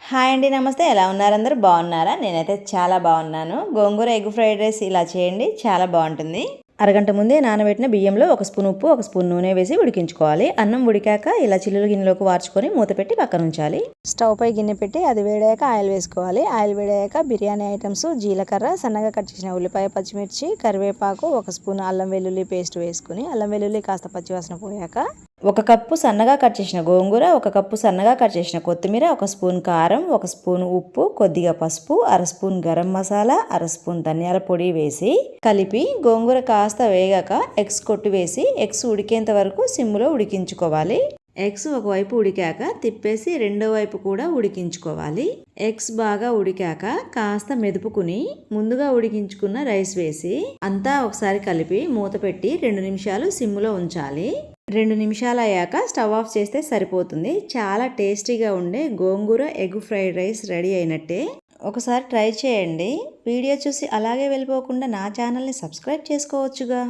Hi అండి, నమస్తే. ఎలా ఉన్నారు? అందరూ బాగున్నారా? నేనైతే చాలా బాగున్నాను. గోంగూర ఎగ్ ఫ్రైడ్ రైస్ ఇలా చేయండి, చాలా బాగుంటుంది. అరగంట ముందే నానబెట్టిన బియ్యంలో 1 స్పూన్ ఉప్పు, 1 స్పూన్ నూనె వేసి ఉడికించుకోవాలి. అన్నం ఉడికాక ఇలా చిల్లులు గిన్నెలోకి వార్చుకొని మూత పెట్టి పక్కన ఉంచాలి. స్టవ్ పై గిన్నె పెట్టి అది వేడాక ఆయిల్ వేసుకోవాలి. ఆయిల్ వేడాక బిర్యానీ ఐటమ్స్, జీలకర్ర, సన్నగా కట్ చేసిన ఉల్లిపాయ, పచ్చిమిర్చి, కరివేపాకు, 1 స్పూన్ అల్లం వెల్లుల్లి పేస్ట్ వేసుకుని అల్లం వెల్లుల్లి కాస్త పచ్చివాసన పోయాక 1 కప్పు సన్నగా కట్ చేసిన గోంగూర, 1 కప్పు సన్నగా కట్ చేసిన కొత్తిమీర, 1 స్పూన్ కారం, 1 స్పూన్ ఉప్పు, కొద్దిగా పసుపు, 1/2 స్పూన్ గరం మసాలా, 1/2 స్పూన్ ధనియాల పొడి వేసి కలిపి గోంగూర కాస్త వేగాక ఎగ్స్ కొట్టివేసి ఎగ్స్ ఉడికేంత వరకు సిమ్లో ఉడికించుకోవాలి. ఎగ్స్ ఒకవైపు ఉడికాక తిప్పేసి రెండో వైపు కూడా ఉడికించుకోవాలి. ఎగ్స్ బాగా ఉడికాక కాస్త మెదుపుకుని ముందుగా ఉడికించుకున్న రైస్ వేసి అంతా ఒకసారి కలిపి మూత పెట్టి 2 నిమిషాలు సిమ్లో ఉంచాలి. 2 నిమిషాలు అయ్యాక స్టవ్ ఆఫ్ చేస్తే సరిపోతుంది. చాలా టేస్టీగా ఉండే గోంగూర ఎగ్ ఫ్రైడ్ రైస్ రెడీ అయినట్టే. ఒకసారి ట్రై చేయండి. వీడియో చూసి అలాగే వెళ్ళిపోకుండా నా ఛానల్ని సబ్స్క్రైబ్ చేసుకోవచ్చుగా.